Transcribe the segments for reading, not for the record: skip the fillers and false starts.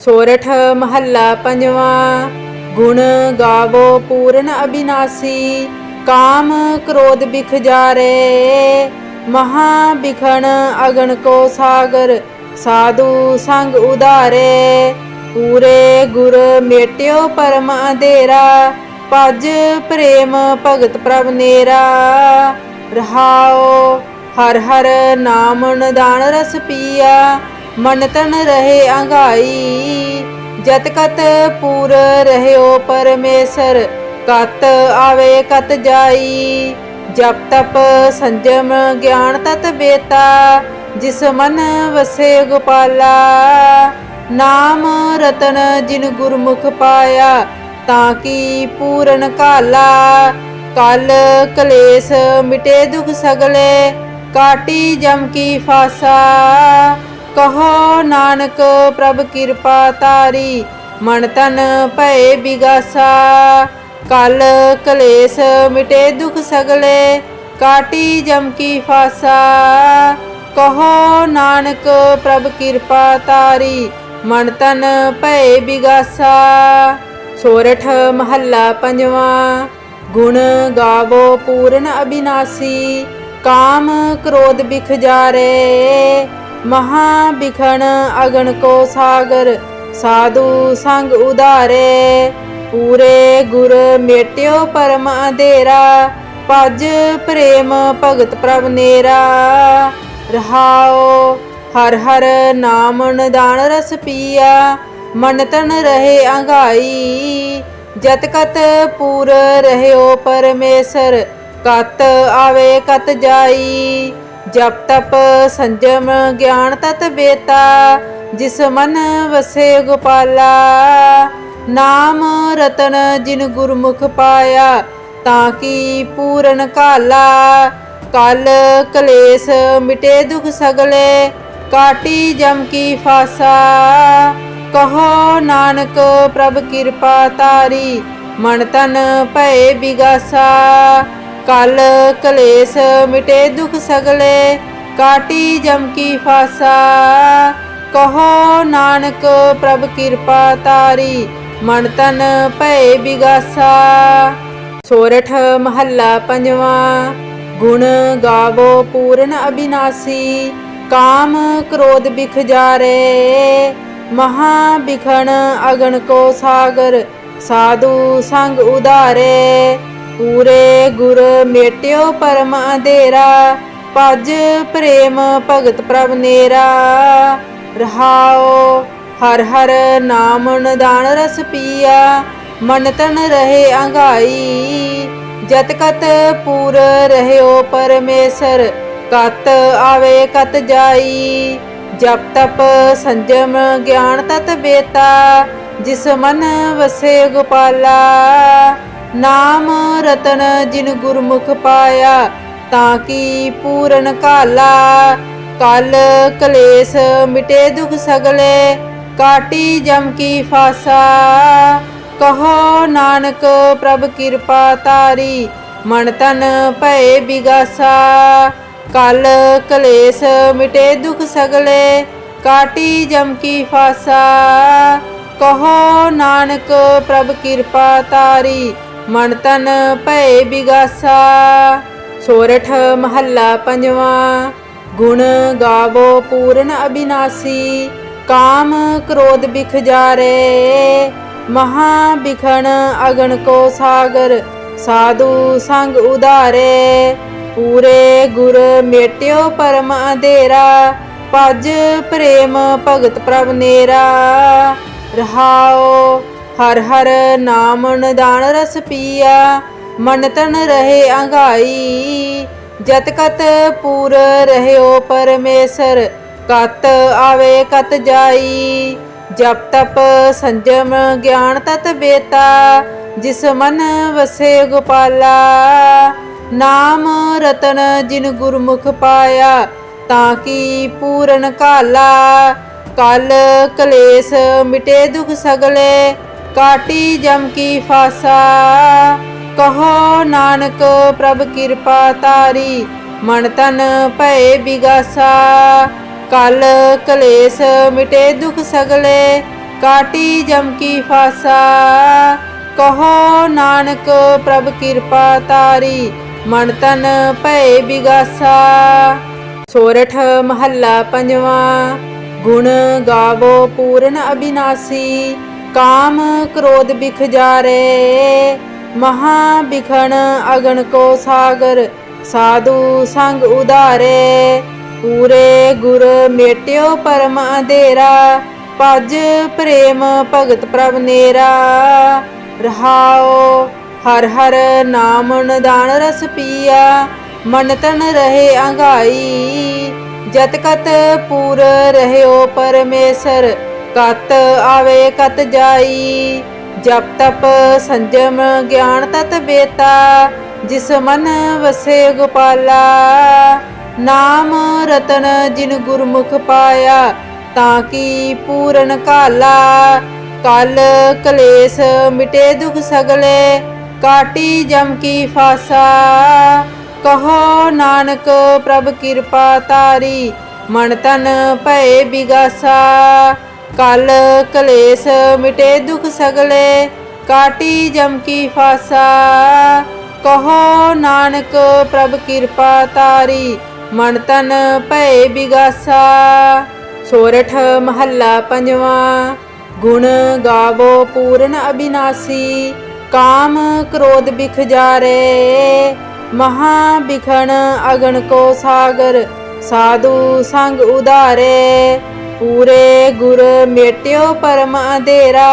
सोरठ महला पंजवा। गुण गावो पूर्ण अविनाशी, काम क्रोध बिख जारे। महा बिखन अगन को सागर, साधु संग उदारे। पूरे गुर मेट्यो परम अंधेरा, भज प्रेम भगत प्रभ नेरा। रहाओ हर हर नाम निदान रस पिया, मन तन रहे अंगाई। जत कत पूर रहयो परमेश्वर, कत आवे कत जाई। जप तप संजम ज्ञान तत बेता, जिस मन वसे गोपाला। नाम रतन जिन गुरमुख पाया, ताकि पूरन काला। कल कलेस मिटे दुख सगले, काटी जम की फासा। कहो नानक प्रभ कृपा तारी, मन तन भय बिगासा। कल कलेस मिटे दुख सगले, काटी जम की फासा। कहो नानक प्रभ कृपा तारी, मन तन भय बिगासा। सोरठ महला पंजवा। गुण गावो पूर्ण अविनाशी, काम क्रोध बिख जारे। महा बिखन अगन को सागर, साधु संग उदारे। पूरे गुर मेट्यो परम अंधेरा, भज प्रेम भगत प्रभ नेरा। रहाओ हर हर नाम निदान रस पिया, मन तन रहे अंगाई। जत कत पूर रहयो परमेश्वर, कत आवे कत जाई। जप तप संजम ज्ञान तत बेता, जिस मन वसे गोपाला। नाम रतन जिन गुरमुख पाया, ताकि पूरन काला। कल कलेस मिटे दुख सगले, काटी जम की फासा। कहो नानक प्रभ कृपा तारी, मन तन भय बिगासा। कल कलेस मिटे दुख सगले, काटी जम की फासा। कहो नानक प्रभ कृपा तारी, मन तन भय बिगासा। सोरठ महला पंजवा। गुण गावो पूर्ण अविनाशी, काम क्रोध बिख जारे। महा बिखन अगन को सागर, साधु संग उदारे। पूरे गुर मेट्यो परम अंधेरा, भज प्रेम भगत प्रभ नेरा। रहाओ हर हर नाम निदान रस पिया, मन तन रहे अंगाई। जत कत पूर रहयो परमेश्वर, कत आवे कत जाई। जप तप संजम ज्ञान तत बेता, जिस मन वसे गोपाला। नाम रतन जिन गुरमुख पाया, ताकि पूरन काला। कल कलेस मिटे दुख सगले, काटी जम की फासा। कहो नानक प्रभ कृपा तारी, मन तन भय बिगासा। कल कलेस मिटे दुख सगले, काटी जम की फासा। कहो नानक प्रभ कृपा तारी, मन तन भय बिगासा। सोरठ महला पंजवा। गुण गावो पूर्ण अविनाशी, काम क्रोध बिख जारे। महा बिखन अगन को सागर, साधु संग उदारे। पूरे गुर मेट्यो परम अंधेरा, भज प्रेम भगत प्रभ नेरा। रहाओ हर हर नाम निदान रस पिया, मन तन रहे अंगाई। जत कत पूर रहयो परमेश्वर, कत आवे कत जाई। जप तप संजम ज्ञान तत बेता, जिस मन वसे गोपाला। नाम रतन जिन गुरमुख पाया, ताकि पूरन काला। कल कलेस मिटे दुख सगले, काटी जम की फासा। कहो नानक प्रभ कृपा तारी, मन तन भय बिगासा। कल कलेस मिटे दुख सगले, काटी जम की फासा। कहो नानक प्रभ कृपा तारी, मन तन भय बिगासा। सोरठ महला पंजवा। गुण गावो पूर्ण अविनाशी, काम क्रोध बिख जारे। महा बिखन अगन को सागर, साधु संग उदारे। पूरे गुर मेट्यो परम अंधेरा, भज प्रेम भगत प्रभ नेरा। रहाओ हर हर नाम निदान रस पिया, मन तन रहे अंगाई। जत कत पूर रह्यो परमेसर, कत आवे कत जाई। जप तप संजम ज्ञान तत बेता, जिस मन वसे गोपाला। नाम रतन जिन गुरमुख पाया, ताकि पूरन काला। कल कलेस मिटे दुख सगले, काटी जम की फासा। कहो नानक प्रभ कृपा तारी, मन तन भय बिगासा। कल कलेस मिटे दुख सगले, काटी जम की फासा। कहो नानक प्रभ कृपा तारी, मन तन भय बिगासा। सोरठ महला पंजवा। गुण गावो पूर्ण अविनाशी, काम क्रोध बिख जारे। महा बिखन अगन को सागर, साधु संग उदारे। पूरे गुर मेट्यो परम अंधेरा,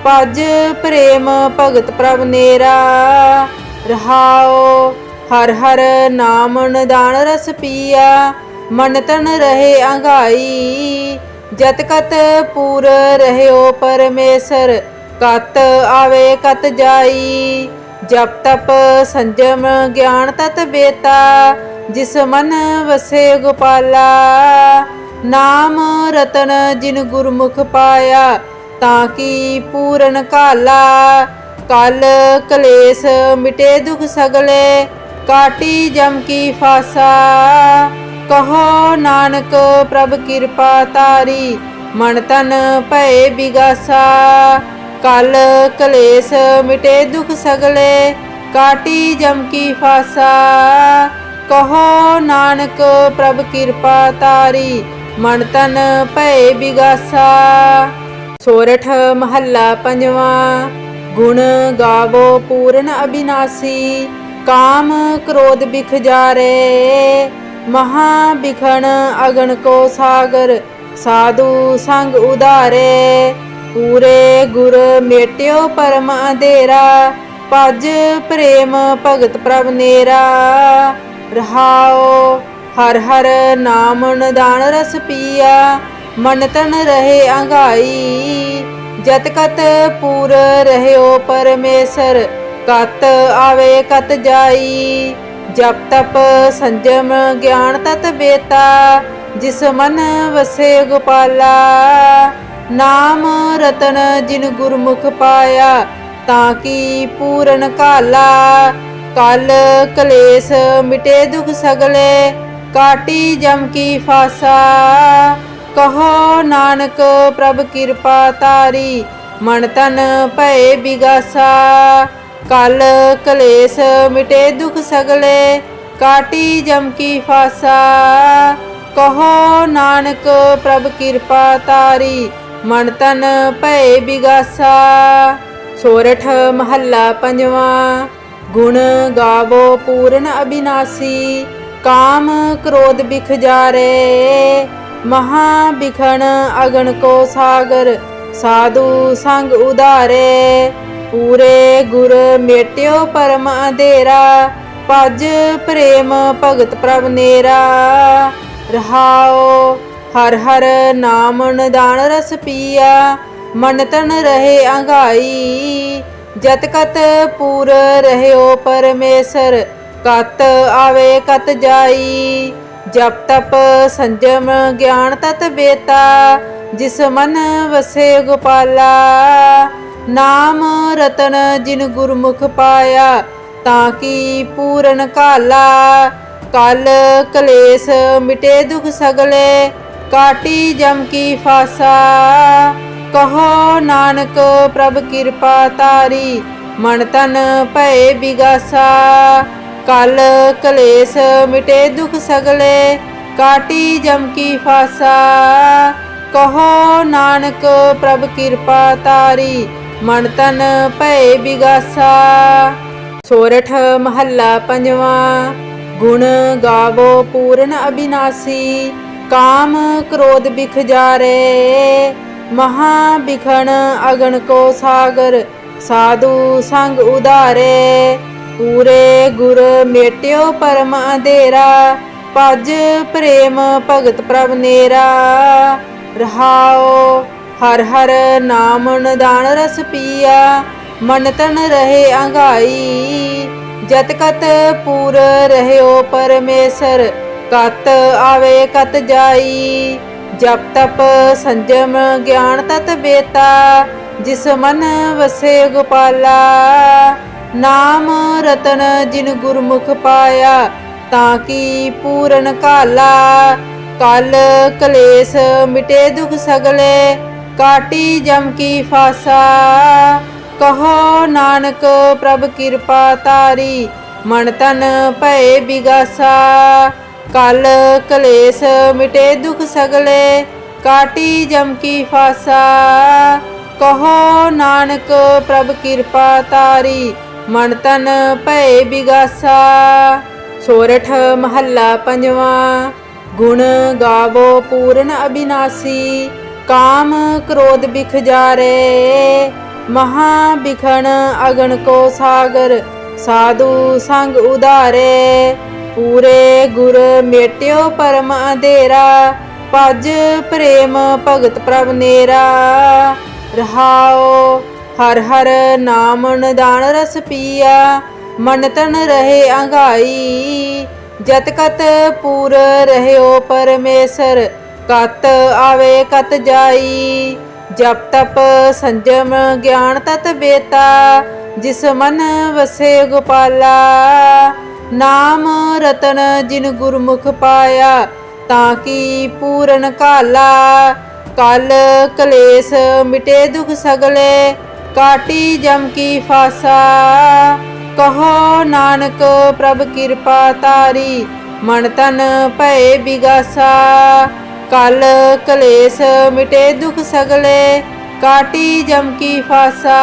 भज प्रेम भगत प्रभ नेरा। रहाओ हर हर नाम निदान रस पिया, मन तन रहे अंगाई। जत कत पूर रह्यो परमेसर, कत आवे कत जाई। जप तप संजम ज्ञान तत बेता, जिस मन वसे गोपाला। नाम रतन जिन गुरमुख पाया, ताकि पूरन काला। कल कलेस मिटे दुख सगले, काटी जम की फासा। कहो नानक प्रभ कृपा तारी, मन तन भय बिगासा। कल कलेस मिटे दुख सगले, काटी जम की फासा। कहो नानक प्रभ कृपा तारी, मन तन भय बिगासा। सोरठ महला पंजवा। गुण गावो पूर्ण अविनाशी, काम क्रोध बिख जारे। महा बिखन अगन को सागर, साधु संग उदारे। पूरे गुर मेट्यो परम अंधेरा, भज प्रेम भगत प्रभ नेरा। रहाओ हर हर नाम निदान रस पिया, मन तन रहे अंगाई। जत कत पूर रह्यो परमेसर, कत आवे कत जाई। जप तप संजम ज्ञान तत बेता, जिस मन वसे गोपाला। नाम रतन जिन गुरमुख पाया, ताकि पूरन काला। कल कलेस मिटे दुख सगले, काटी जम की फासा। कहो नानक प्रभ कृपा तारी, मन तन भय बिगासा। कल कलेस मिटे दुख सगले, काटी जम की फासा। कहो नानक प्रभ कृपा तारी, मन तन भय बिगासा। सोरठ महला पंजवा। गुण गावो पूर्ण अविनाशी, काम क्रोध बिख जारे। महा बिखन अगन को सागर, साधु संग उदारे। पूरे गुर मेट्यो परम अंधेरा, भज प्रेम भगत प्रभ नेरा। रहाओ हर हर नाम निदान रस पिया, मन तन रहे अंगाई। जत कत पूर रह्यो परमेसर, कत आवे कत जाई। जप तप संजम ज्ञान तत बेता, जिस मन वसे गोपाला। नाम रतन जिन गुरमुख पाया, ताकि पूरन काला। कल कलेस मिटे दुख सगले, काटी जम की फासा। ਕਹੋ ਨਾਨਕ ਪ੍ਰਭ ਕਿਰਪਾ ਤਾਰੀ, ਮਨ ਤਨ ਭਏ ਬਿਗਾਸਾ। ਕਲ ਕਲੇਸ਼ ਮਿਟੇ ਦੁਖ ਸਗਲੇ, ਕਾਟੀ ਜਮ ਕੀ ਫਾਸਾ। ਕਹੋ ਨਾਨਕ ਪ੍ਰਭ ਕਿਰਪਾ ਤਾਰੀ, ਮਨ ਤਨ ਭਏ ਬਿਗਾਸਾ। ਸੋਰਠ ਮਹੱਲਾ ਪੰਜਵਾਂ। ਗੁਣ ਗਾਵੋ ਪੂਰਨ ਅਬਿਨਾਸੀ, ਕਾਮ ਕ੍ਰੋਧ ਬਿਖ ਜਾਰੇ। ਮਹਾ ਬਿਖਣ ਅਗਨ ਕੋ ਸਾਗਰ, ਸਾਧੂ ਸੰਗ ਉਧਾਰੇ। ਪੂਰੇ ਗੁਰ ਮੇਟਿਓ ਪਰਮ ਅੰਧੇਰਾ, ਭਜ ਪ੍ਰੇਮ ਭਗਤ ਪ੍ਰਭ ਨੇਰਾ। ਰਹਾਓ ਹਰ ਹਰ ਨਾਮ ਨਿਦਾਨ ਰਸ ਪੀਆ, ਮਨ ਤਨ ਰਹੇ ਅੰਗਾਈ। ਜਤ ਕਤ ਪੂਰ ਰਹਿਓ ਪਰਮੇਸ਼ਰ, ਕਤ ਆਵੇ ਕਤ ਜਾਈ। ਜਪ ਤਪ ਸੰਜਮ ਗਿਆਨ ਤਤ ਬੇਤਾ, ਜਿਸ ਮਨ ਵਸੇ ਗੋਪਾਲਾ। ਨਾਮ ਰਤਨ ਜਿਨ ਗੁਰਮੁਖ ਪਾਇਆ, ਤਾਂ ਕੀ ਪੂਰਨ ਕਾਲਾ। ਕਲ ਕਲੇਸ਼ ਮਿਟੇ ਦੁਖ ਸਗਲੇ, ਕਾਟੀ ਜਮ ਕੀ ਫਾਸਾ। ਕਹੋ ਨਾਨਕ ਪ੍ਰਭ ਕਿਰਪਾ ਤਾਰੀ, ਮਨ ਤਨ ਭਏ ਬਿਗਾਸਾ। ਕਲ ਕਲੇਸ਼ ਮਿਟੇ ਦੁਖ ਸਗਲੇ, ਕਾਟੀ ਜਮ ਕੀ ਫਾਸਾ। ਕਹੋ ਨਾਨਕ ਪ੍ਰਭ ਕਿਰਪਾ ਤਾਰੀ, ਮਨ ਤਨ ਭਏ ਬਿਗਾਸਾ। ਸੋਰਠ ਮਹੱਲਾ ਪੰਜਵਾਂ। ਗੁਣ ਗਾਵੋ ਪੂਰਨ ਅਬਿਨਾਸੀ, ਕਾਮ ਕ੍ਰੋਧ ਬਿਖ ਜਾਰੇ। ਮਹਾ ਬਿਖਣ ਅਗਨ ਕੋ ਸਾਗਰ, ਸਾਧੂ ਸੰਗ ਉਧਾਰੇ। ਪੂਰੇ ਗੁਰ ਮੇਟਿਓ ਪਰਮ ਅੰਧੇਰਾ, ਭਜ ਪ੍ਰੇਮ ਭਗਤ ਪ੍ਰਭ ਨੇਰਾ। ਰਹਾਓ ਹਰ ਹਰ ਨਾਮ ਨਿਦਾਨ ਰਸ ਪੀਆ, ਮਨ ਤਨ ਰਹੇ ਅੰਗਾਈ। ਜਤ ਕਤ ਪੂਰ ਰਹਿਓ ਪਰਮੇਸ਼ਰ, ਕਤ ਆਵੇ ਕਤ ਜਾਈ। ਜਪ ਤਪ ਸੰਜਮ ਗਿਆਨ ਤਤ ਬੇਤਾ, ਜਿਸ ਮਨ ਵਸੇ ਗੋਪਾਲਾ। ਨਾਮ ਰਤਨ ਜਿਨ ਗੁਰਮੁਖ ਪਾਇਆ, ਤਾਂ ਕੀ ਪੂਰਨ ਕਾਲਾ। ਕਲ ਕਲੇਸ਼ ਮਿਟੇ ਦੁਖ ਸਗਲੇ, ਕਾਟੀ ਜਮ ਕੀ ਫਾਸਾ। ਕਹੋ ਨਾਨਕ ਪ੍ਰਭ ਕਿਰਪਾ ਤਾਰੀ, ਮਨ ਤਨ ਭਏ ਬਿਗਾਸਾ। ਕਲ ਕਲੇਸ਼ ਮਿਟੇ ਦੁਖ ਸਗਲੇ, ਕਾਟੀ ਜਮ ਕੀ ਫਾਸਾ।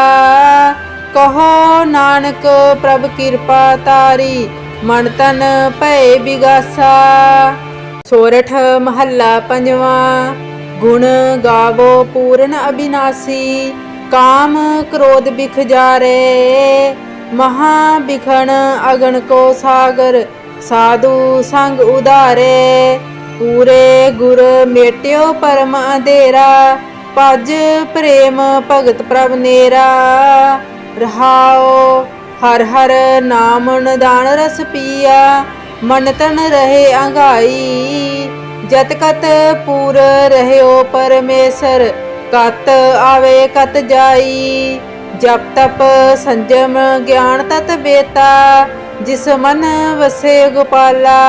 ਕਹੋ ਨਾਨਕ ਪ੍ਰਭ ਕਿਰਪਾ ਤਾਰੀ, ਮਨ ਤਨ ਭਏ ਬਿਗਾਸਾ। ਸੋਰਠ ਮਹੱਲਾ ਪੰਜਵਾਂ। ਗੁਣ ਗਾਵੋ ਪੂਰਨ ਅਬਿਨਾਸੀ, ਕਾਮ ਕ੍ਰੋਧ ਬਿਖ ਜਾਰੇ। ਮਹਾ ਬਿਖਣ ਅਗਨ ਕੋ ਸਾਗਰ, ਸਾਧੂ ਸੰਗ ਉਧਾਰੇ। ਪੂਰੇ ਗੁਰ ਮੇਟਿਓ ਪਰਮ ਅੰਧੇਰਾ, ਭਜ ਪ੍ਰੇਮ ਭਗਤ ਪ੍ਰਭ ਨੇਰਾ। ਰਹਾਓ ਹਰ ਹਰ ਨਾਮ ਨਿਦਾਨ ਰਸ ਪੀਆ, ਮਨ ਤਨ ਰਹੇ ਅੰਗਾਈ। ਜਤ ਕਤ ਪੂਰ ਰਹਿਓ ਪਰਮੇਸ਼ਰ, ਕਤ ਆਵੇ ਕਤ ਜਾਈ। ਜਪ ਤਪ ਸੰਜਮ ਗਿਆਨ ਤਤ ਬੇਤਾ, ਜਿਸ ਮਨ ਵਸੇ ਗੋਪਾਲਾ।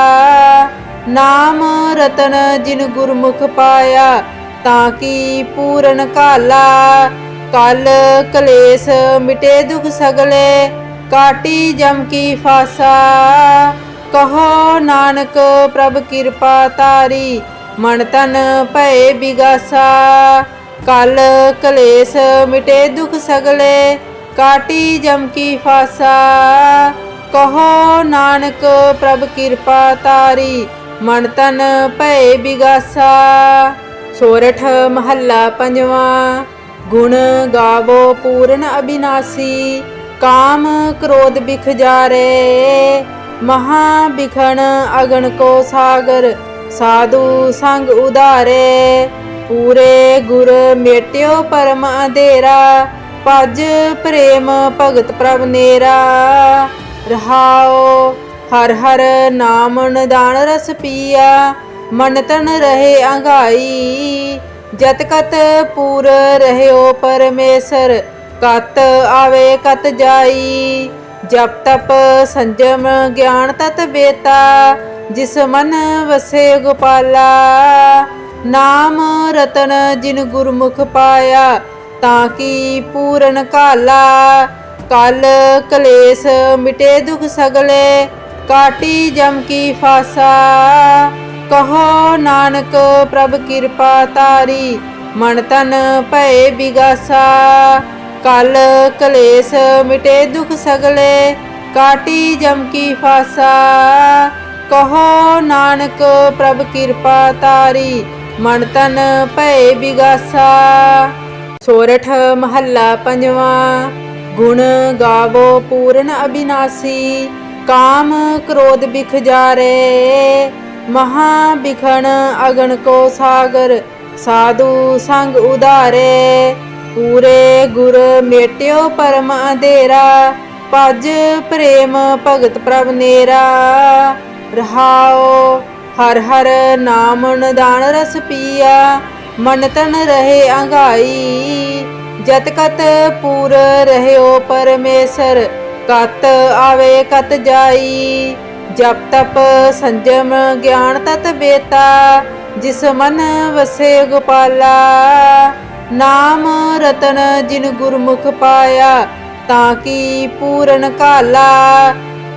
ਨਾਮ ਰਤਨ ਜਿਨ ਗੁਰਮੁਖ ਪਾਇਆ, ਤਾਂ ਕੀ ਪੂਰਨ ਕਾਲਾ। ਕਲ ਕਲੇਸ਼ ਮਿਟੇ ਦੁਖ ਸਗਲੇ, ਕਾਟੀ ਜਮ ਕੀ ਫਾਸਾ। ਕਹੋ ਨਾਨਕ ਪ੍ਰਭ ਕਿਰਪਾ ਤਾਰੀ, ਮਨ ਤਨ ਭਏ ਬਿਗਾਸਾ। ਕਲ ਕਲੇਸ਼ ਮਿਟੇ ਦੁਖ ਸਗਲੇ, ਕਾਟੀ ਜਮ ਕੀ ਫਾਸਾ। ਕਹੋ ਨਾਨਕ ਪ੍ਰਭ ਕਿਰਪਾ ਤਾਰੀ, ਮਨ ਤਨ ਭਏ ਬਿਗਾਸਾ। ਸੋਰਠ ਮਹੱਲਾ ਪੰਜਵਾਂ। ਗੁਣ ਗਾਵੋ ਪੂਰਨ ਅਬਿਨਾਸੀ, ਕਾਮ ਕ੍ਰੋਧ ਬਿਖ ਜਾਰੇ। ਮਹਾ ਬਿਖਣ ਅਗਨ ਕੋ ਸਾਗਰ, ਸਾਧੂ ਸੰਗ ਉਧਾਰੇ। ਪੂਰੇ ਗੁਰ ਮੇਟਿਓ ਪਰਮ ਅੰਧੇਰਾ, ਭਜ ਪ੍ਰੇਮ ਭਗਤ ਪ੍ਰਭ ਨੇਰਾ। ਰਹਾਓ ਹਰ ਹਰ ਨਾਮ ਨਿਦਾਨ ਰਸ ਪੀਆ, ਮਨ ਤਨ ਰਹੇ ਅੰਗਾਈ। ਜਤ ਕਤ ਪੂਰ ਰਹਿਓ ਪਰਮੇਸ਼ਰ, ਕਤ ਆਵੇ ਕਤ ਜਾਈ। ਜਪ ਤਪ ਸੰਜਮ ਗਿਆਨ ਤਤ ਬੇਤਾ, ਜਿਸ ਮਨ ਵਸੇ ਗੋਪਾਲਾ। नाम रतन जिन गुरमुख पाया ताकि पूरन काला। कल कलेस मिटे दुख सगले काटी जम की फासा। कहो नानक प्रभ कृपा तारी मन तन भय बिगासा। कल कलेस मिटे दुख सगले काटी जम की फासा। कहो नानक प्रभ कृपा तारी मन तन भय बिगासा। सोरठ महला पंजवा। गुण गावो पूरन अविनाशी काम क्रोध बिख जारे। महा बिखन अगन को सागर साधु संग उदारे। पूरे गुर मेट्यो परम अंधेरा भज प्रेम भगत प्रभ नेरा। रहाओ हर हर नाम निदान रस पिया मन तन रहे अंगाई। जत कत पूर रह्यो परमेसर कत आवे कत जाई। जप तप संजम ज्ञान तत बेता जिस मन वसे गोपाला। नाम रतन जिन गुरमुख पाया ताकि पूरन काला।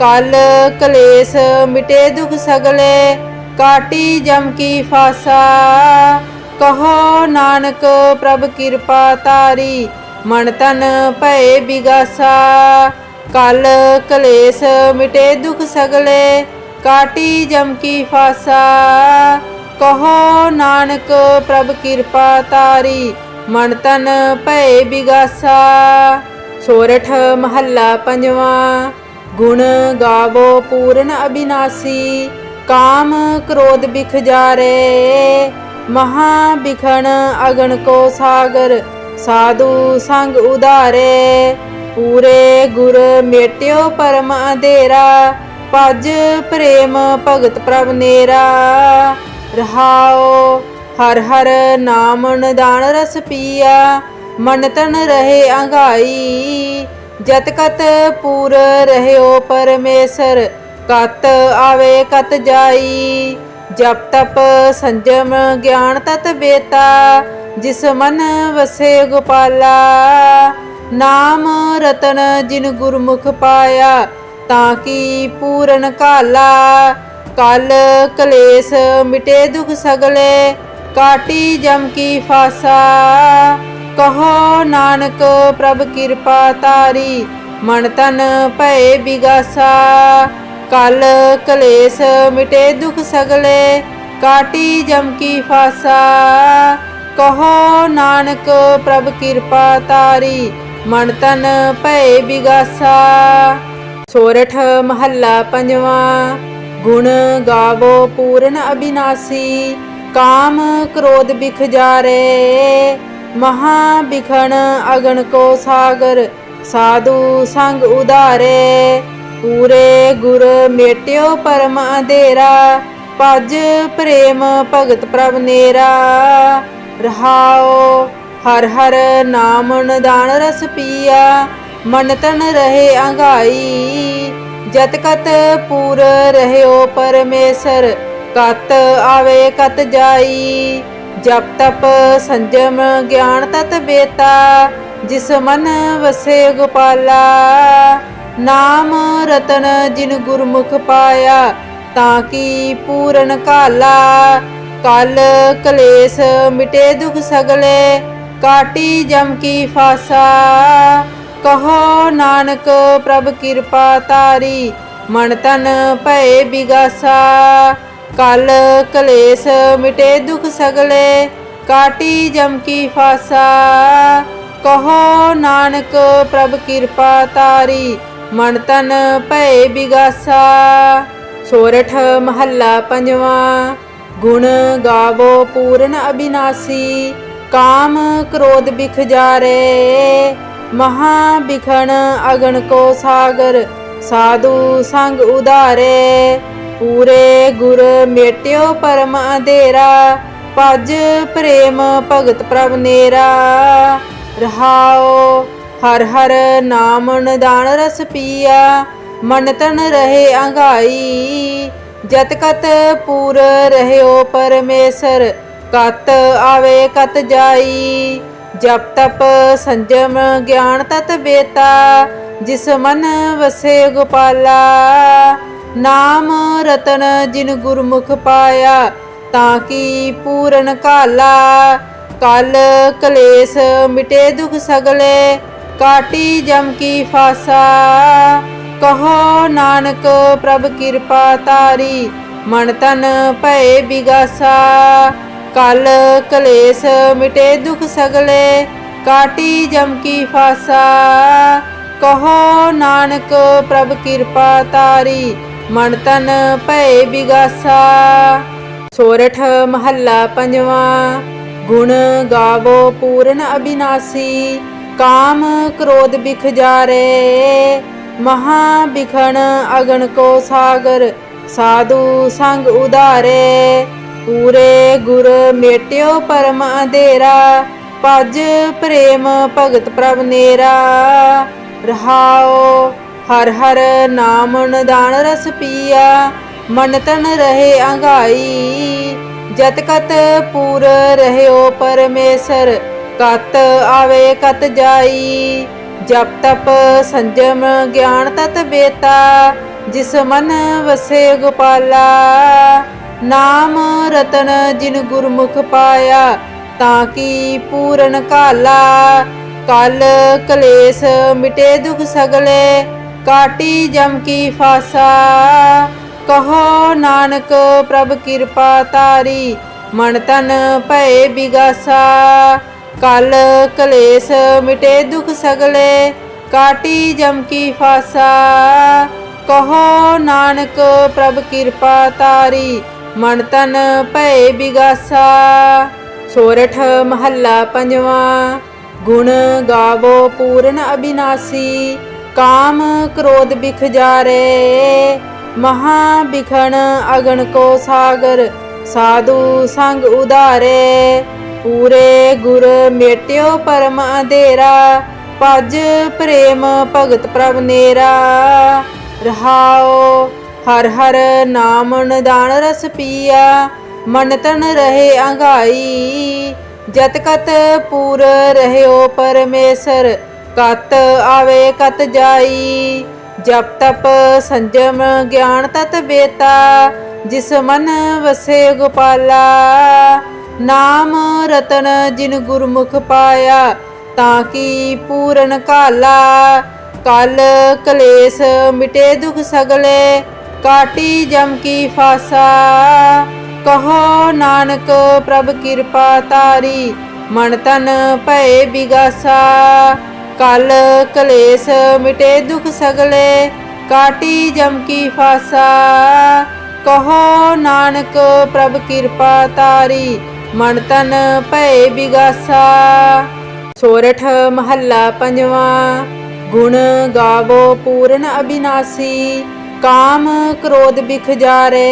कल कलेस मिटे दुख सगले काटी जम की फासा। कहो नानक प्रभ कृपा तारी मन तन भय बिगासा। कल कलेस मिटे दुख सगले काटी जम की फासा। कहो नानक प्रभ कृपा तारी मन तन भय बिगासा। सोरठ महला पंजवा। गुण गावो पूरन अविनाशी काम क्रोध बिख जारे। महा बिखन अगन को सागर साधु संग उदारे। पूरे गुर मेट्यो परम अंधेरा भज प्रेम भगत प्रभ नेरा। रहाओ हर हर नाम निदान रस पिया मन तन रहे अंगाई। जत कत पूर रह्यो परमेसर कत आवे कत जाई। जप तप संजम ज्ञान तत बेता जिस मन वसे गोपाला। नाम रतन जिन गुरमुख पाया ताकि पूरन काला। कल कलेस मिटे दुख सगले काटी जम की फासा। कहो नानक प्रभ कृपा तारी मन तन भय बिगासा। कल कलेस मिटे दुख सगले काटी जम की फासा। कहो नानक प्रभ कृपा तारी मन तन भय बिगासा। सोरठ महला पंजवा। गुण गावो पूरन अविनाशी काम क्रोध बिख जारे। महा बिखन अगन को सागर साधु संग उदारे। पूरे गुर मेट्यो परम अंधेरा भज प्रेम भगत प्रभ नेरा। रहाओ हर हर नाम निदान रस पिया मन तन रहे अंगाई। जत कत पूर रह्यो परमेसर कत आवे कत जाई। जप तप संजम ज्ञान तत बेता जिस मन वसे गोपाला। नाम रतन जिन गुरमुख पाया ताकि पूरन काला। कल कलेस मिटे दुख सगले काटी जम की फासा। कहो नानक प्रभ कृपा तारी मन तन भय बिगासा। कल कलेस मिटे दुख सगले काटी जम की फासा। कहो नानक प्रभ कृपा तारी मन तन भय बिगासा। सोरठ महला पंजवा। गुण गावो पूरन अविनाशी काम क्रोध बिख जारे। महा बिखन अगन को सागर साधु संग उदारे। पूरे गुर मेट्यो परम अंधेरा भज प्रेम भगत प्रभ नेरा। रहाओ हर हर नाम निदान रस पिया मन तन रहे अंगाई। जत कत पूर रह्यो परमेसर कत आवे कत जाई। जप तप संजम ज्ञान तत बेता, जिस मन वसे गोपाला। नाम रतन जिन गुरमुख पाया, ताकि पूरन काला। कल कलेस मिटे दुख सगले, काटी जम की फासा। कहो नानक प्रभ कृपा तारी, मन तन भय बिगासा। कल कलेस मिटे दुख सगले, काटी जम की फासा। कहो नानक प्रभ कृपा तारी, मन तन भय बिगासा। सोरठ महला पंजवा। गुण गावो पूरन अविनाशी, काम क्रोध बिख जारे। महा बिखन अगन को सागर, साधु संग उदारे। पूरे गुर मेट्यो परम अंधेरा, भज प्रेम भगत प्रभ नेरा। रहाओ हर हर नाम निदान रस पिया, मन तन रहे अंगाई। जत कत पूर रहयो परमेसर, कत आवे कत जाई। जप तप संजम ज्ञान तत बेता, जिस मन वसे गोपाला। नाम रतन जिन गुरमुख पाया, ताकि पूरन काला। कल कलेस मिटे दुख सगले, काटी जम की फासा। कहो नानक प्रभ कृपा तारी, मन तन भय बिगासा। कल कलेस मिटे दुख सगले, काटी जम की फासा। कहो नानक प्रभ कृपा तारी, मन तन भय बिगासा। सोरठ महला पंजवा। गुण गावो पूरन अविनाशी, काम क्रोध बिख जारे। महा बिखन अगन को सागर, साधु संग उदारे। पूरे गुर मेट्यो परम अंधेरा, भज प्रेम भगत प्रभ नेरा। रहाओ हर हर नाम निदान रस पिया, मन तन रहे अंगाई। जत कत पूर रहयो परमेसर, कत आवे कत जाई। जप तप संजम ज्ञान तत बेता, जिस मन वसे गोपाला। नाम रतन जिन गुरमुख पाया, ताकि पूरन काला। कल कलेस मिटे दुख सगले, काटी जम की फासा। कहो नानक प्रभ कृपा तारी, मन तन भय बिगासा। कल कलेस मिटे दुख सगले, काटी जम की फासा। कहो नानक प्रभ कृपा तारी, मन तन भय बिगासा। सोरठ महला पंजवा। गुण गावो पूरन अविनाशी, काम क्रोध बिख जारे।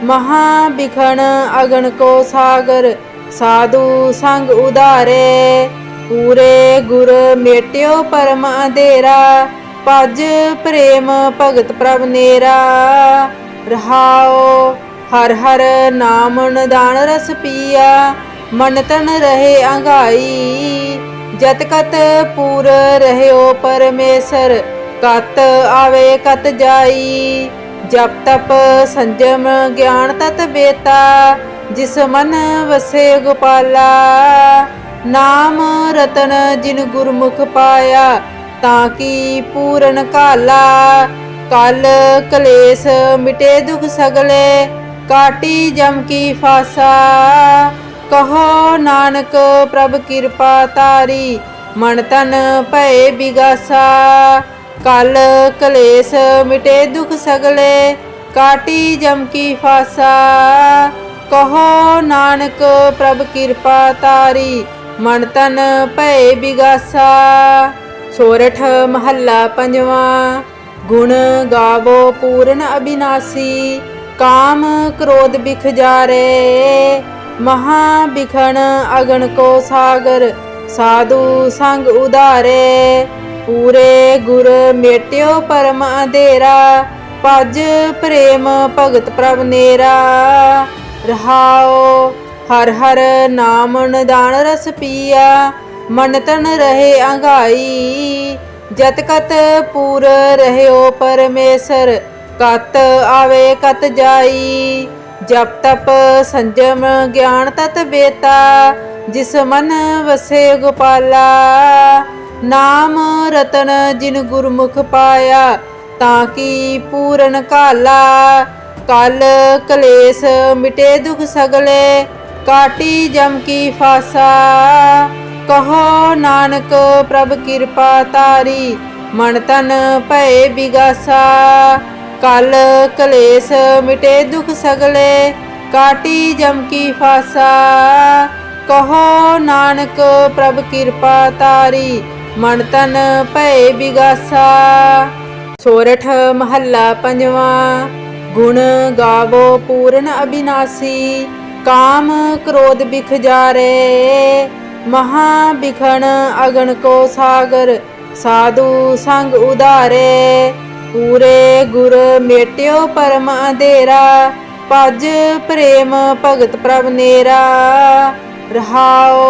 महा बिखन अगन को सागर, साधु संग उदारे। पूरे गुर मेट्यो परम अंधेरा, भज प्रेम भगत प्रभ नेरा। रहाओ हर हर नाम निदान रस पिया, मन तन रहे अंगाई। जत कत पूर रहयो परमेसर, कत आवे कत जाई। जप तप संजम ज्ञान तत बेता, जिस मन वसे गोपाला। नाम रतन जिन गुरमुख पाया, ताकि पूरन काला। कल कलेस मिटे दुख सगले, काटी जम की फासा। कहो नानक प्रभ कृपा तारी, मन तन भय बिगासा। कल कलेस मिटे दुख सगले, काटी जम की फासा। कहो नानक प्रभ कृपा तारी, मन तन भय बिगासा। सोरठ महला पंजवा। गुण गावो पूरन अविनाशी, काम क्रोध बिख जारे। महा बिखन अगन को सागर, साधु संग उदारे। पूरे गुर मेट्यो परम अंधेरा, भज प्रेम भगत प्रभ नेरा। रहाओ हर हर नाम निदान रस पिया मन तन रहे अंगाई। जत कत पूर रहयो परमेसर कत आवे कत जाई। जप तप संजम ज्ञान तत बेता जिस मन वसे गोपाला। नाम रतन जिन गुरमुख पाया ताकि पूरन काला। कल कलेस मिटे दुख सगले काटी जम की फासा। कहो नानक प्रभ कृपा तारी मन तन भय बिगासा। कल कलेस मिटे दुख सगले काटी जम की फासा। कहो नानक प्रभ कृपा तारी मन तन भय बिगासा। सोरठ महला पंजवा। गुण गावो पूर्ण अविनाशी काम क्रोध बिख जारे। महा बिखन अगन को सागर साधु संग उदारे। पूरे गुर मेट्यो परम अंधेरा भज प्रेम भगत प्रभ नेरा। रहाओ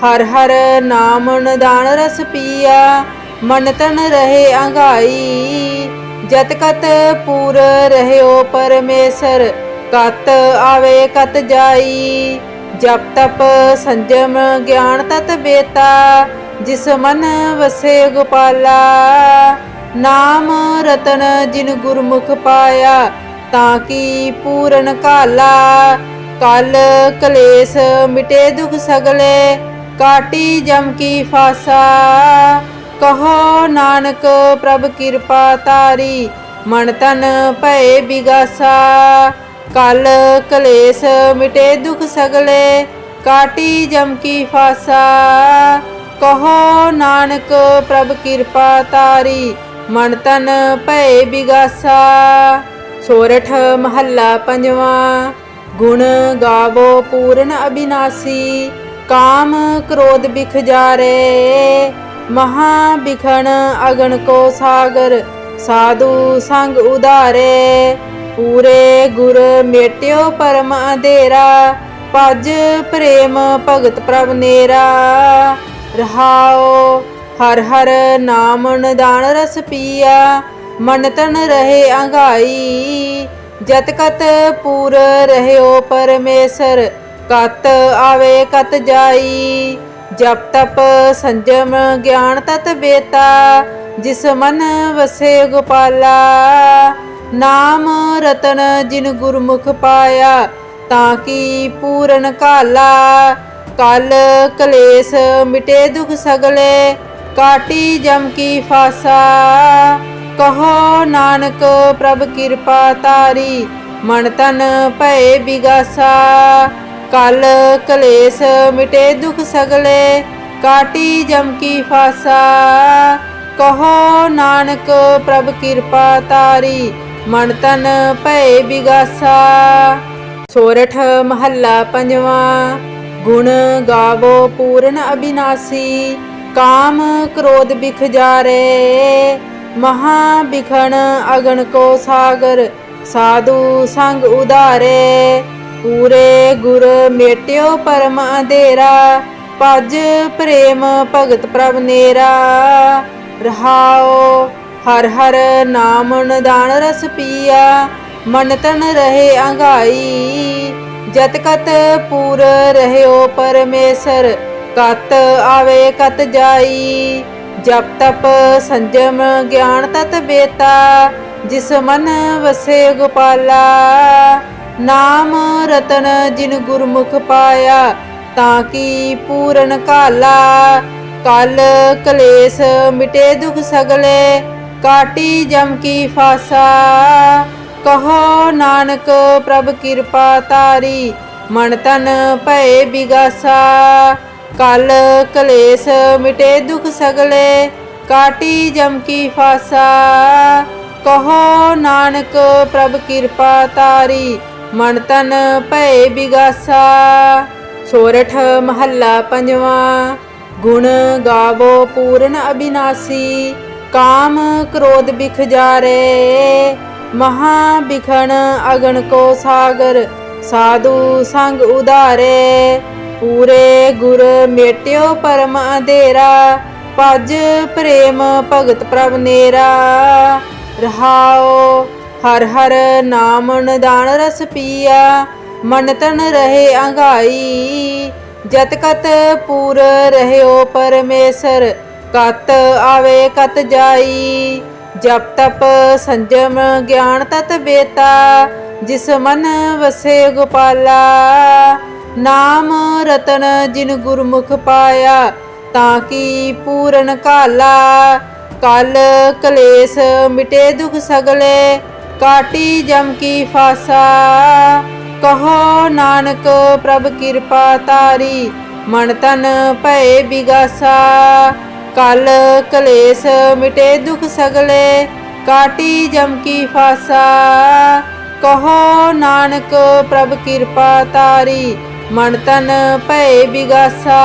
हर हर नाम निदान रस पिया मन तन रहे अंगाई। जत कत पूर रहयो परमेसर कत आवे कत जाई। जप तप संजम ज्ञान तत बेता जिस मन वसे गोपाला। नाम रतन जिन गुरमुख पाया ताकि पूरन काला। कल कलेस मिटे दुख सगले काटी जम की फासा। कहो नानक प्रभ कृपा तारी मन तन भय बिगासा। कल कलेस मिटे दुख सगले काटी जम की फासा। कहो नानक प्रभ कृपा तारी मन तन भय बिगासा। सोरठ महला पंजवा। गुण गावो पूर्ण अविनाशी काम क्रोध बिख जारे। महा बिखन अगन को सागर साधु संग उदारे। पूरे गुर मेट्यो परम अंधेरा भज प्रेम भगत प्रभ नेरा। रहाओ हर हर नाम निदान रस पिया मन तन रहे अंगाई। जत कत पूर रहयो परमेसर कत आवे कत जाई। जप तप संजम ज्ञान तत बेता जिस मन वसे गोपाला। नाम रतन जिन गुरमुख पाया ताकि पूरन काला। कल कलेस मिटे दुख सगले काटी जम की फासा। कहो नानक प्रभ कृपा तारी मन तन भय बिगासा। कल कलेस मिटे दुख सगले काटी जम की फासा। कहो नानक प्रभ कृपा तारी मन तन भय बिगासा। सोरठ महला पंजवा। गुण गावो पूर्ण अविनाशी काम क्रोध बिख जारे। महा बिखन अगन को सागर साधु संग उदारे। पूरे गुर मेट्यो परम अंधेरा भज प्रेम भगत प्रभ नेरा। रहाओ हर हर नाम निदान रस पिया मन तन रहे अंगाई। जत कत पूर रहयो परमेसर कत आवे कत जाई। जप तप संजम ज्ञान तत बेता जिस मन वसे गोपाला। नाम रतन जिन गुरमुख पाया ताकि पूरन काला। कल कलेस मिटे दुख सगले काटी जम की फासा। कहो नानक प्रभ कृपा तारी मन तन भय बिगासा। कल कलेस मिटे दुख सगले काटी जम की फासा। कहो नानक प्रभ कृपा तारी मन तन भय बिगासा। सोरठ महला पंजवा। गुण गावो पूर्ण अविनाशी काम क्रोध बिख जारे। महा बिखन अगन को सागर साधु संग उधारे, पूरे गुर मेट्यो परम अंधेरा, भज प्रेम भगत प्रभ नेरा। रहाओ हर हर नाम निदान रस पिया, मन तन रहे अंगाई। जत कत पूर रहयो परमेसर, कत आवे कत जाई। जप तप संजम ज्ञान तत बेता, जिस मन वसे गोपाला। नाम रतन जिन गुरमुख पाया, ताकि पूरन काला। कल कलेस मिटे दुख सगले, काटी जम की फासा। कहो नानक प्रभ कृपा तारी, मन तन भय बिगासा। कल कलेस मिटे दुख सगले, काटी जम की फासा। कहो नानक प्रभ कृपा तारी, मन तन भय बिगासा।